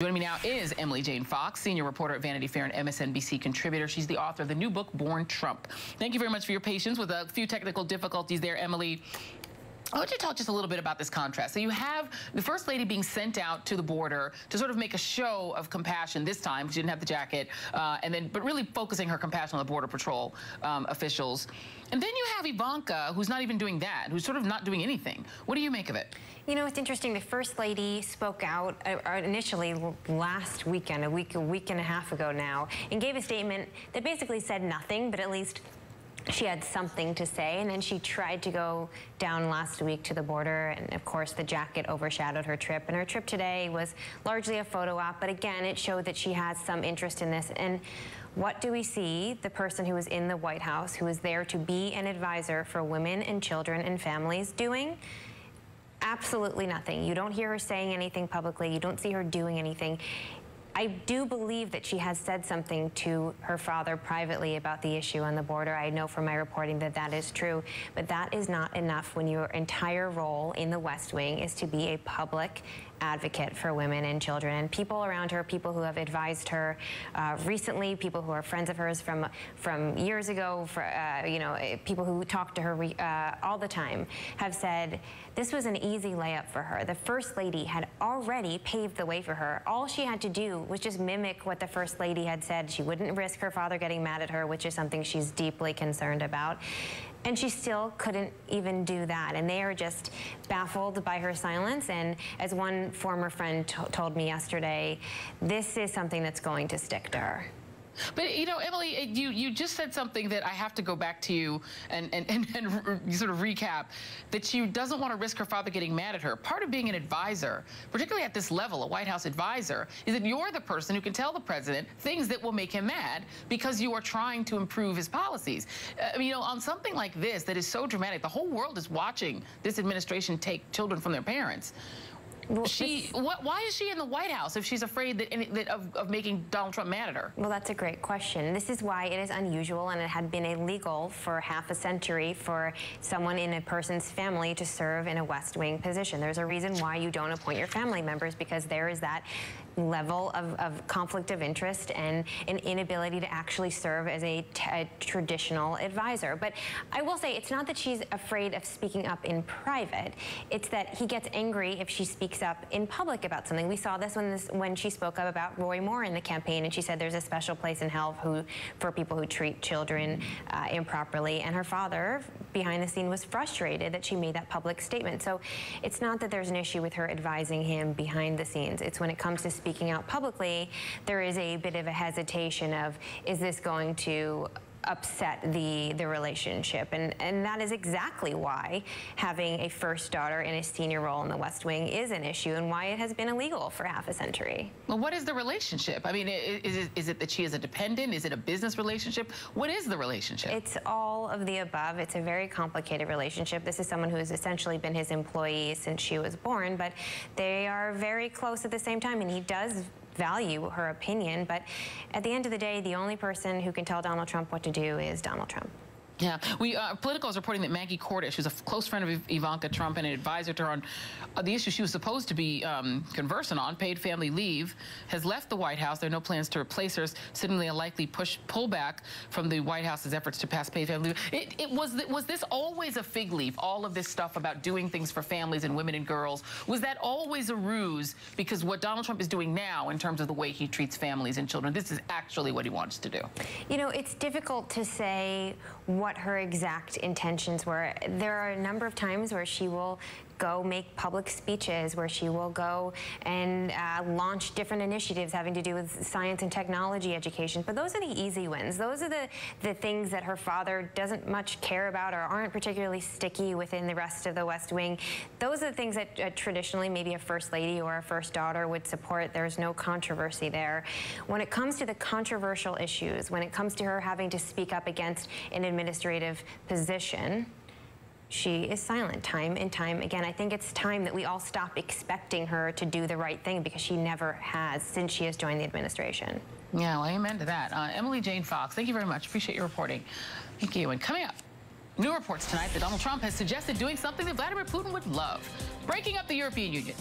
Joining me now is Emily Jane Fox, senior reporter at Vanity Fair and MSNBC contributor. She's the author of the new book, Born Trump. Thank you very much for your patience with a few technical difficulties there, Emily. I want you to talk just a little bit about this contrast. So you have the First Lady being sent out to the border to sort of make a show of compassion this time. She didn't have the jacket, but really focusing her compassion on the Border Patrol officials. And then you have Ivanka, who's not even doing that, who's sort of not doing anything. What do you make of it? You know, it's interesting. The First Lady spoke out initially last weekend, a week and a half ago now, and gave a statement that basically said nothing, but at least she had something to say. And then she tried to go down last week to the border, and of course the jacket overshadowed her trip. And her trip today was largely a photo op, but again, it showed that she has some interest in this. And what do we see the person who is in the White House, who is there to be an advisor for women and children and families, doing? Absolutely nothing. You don't hear her saying anything publicly. You don't see her doing anything. I do believe that she has said something to her father privately about the issue on the border. I know from my reporting that that is true, but that is not enough when your entire role in the West Wing is to be a public advocate for women and children. And people around her, people who have advised her recently, people who are friends of hers from years ago, you know, people who talk to her all the time, have said this was an easy layup for her. The First Lady had already paved the way for her. All she had to do was just mimic what the First Lady had said. She wouldn't risk her father getting mad at her, which is something she's deeply concerned about. And she still couldn't even do that. And they are just baffled by her silence. And as one former friend told me yesterday, this is something that's going to stick to her. But, you know, Emily, you just said something that I have to go back to you and sort of recap, that she doesn't want to risk her father getting mad at her. Part of being an advisor, particularly at this level, a White House advisor, is that you're the person who can tell the president things that will make him mad because you are trying to improve his policies. You know, on something like this that is so dramatic, the whole world is watching this administration take children from their parents. Well, why is she in the White House if she's afraid of making Donald Trump mad at her? Well, that's a great question. This is why it is unusual, and it had been illegal for half a century for someone in a person's family to serve in a West Wing position. There's a reason why you don't appoint your family members, because there is that level of conflict of interest and an inability to actually serve as a traditional advisor. But I will say, it's not that she's afraid of speaking up in private. It's that he gets angry if she speaks up in public about something. We saw this when she spoke up about Roy Moore in the campaign, and she said there's a special place in hell for people who treat children improperly. And her father, behind the scene, was frustrated that she made that public statement. So it's not that there's an issue with her advising him behind the scenes. It's when it comes to speaking out publicly, there is a bit of a hesitation of, is this going to upset the relationship? And that is exactly why having a first daughter in a senior role in the West Wing is an issue, and why it has been illegal for half a century. Well, what is the relationship? I mean, is it that she is a dependent? Is it a business relationship? What is the relationship? It's all of the above. It's a very complicated relationship. This is someone who has essentially been his employee since she was born, but they are very close at the same time, and he does value her opinion. But at the end of the day, the only person who can tell Donald Trump what to do is Donald Trump. Yeah, Politico is reporting that Maggie Cordish, who's a close friend of Ivanka Trump and an advisor to her on the issue she was supposed to be conversant on, paid family leave, has left the White House. There are no plans to replace her, signaling a likely pullback from the White House's efforts to pass paid family leave. Was this always a fig leaf, all of this stuff about doing things for families and women and girls? Was that always a ruse? Because what Donald Trump is doing now in terms of the way he treats families and children, this is actually what he wants to do. You know, it's difficult to say what her exact intentions were. There are a number of times where she will go make public speeches, where she will go and launch different initiatives having to do with science and technology education. But those are the easy wins. Those are the things that her father doesn't much care about or aren't particularly sticky within the rest of the West Wing. Those are the things that traditionally maybe a First Lady or a First Daughter would support. There's no controversy there. When it comes to the controversial issues, when it comes to her having to speak up against an administrative position, she is silent time and time again. I think it's time that we all stop expecting her to do the right thing, because she never has since she has joined the administration. Yeah, well, amen to that. Emily Jane Fox, thank you very much. Appreciate your reporting. Thank you. And coming up, new reports tonight that Donald Trump has suggested doing something that Vladimir Putin would love: breaking up the European Union.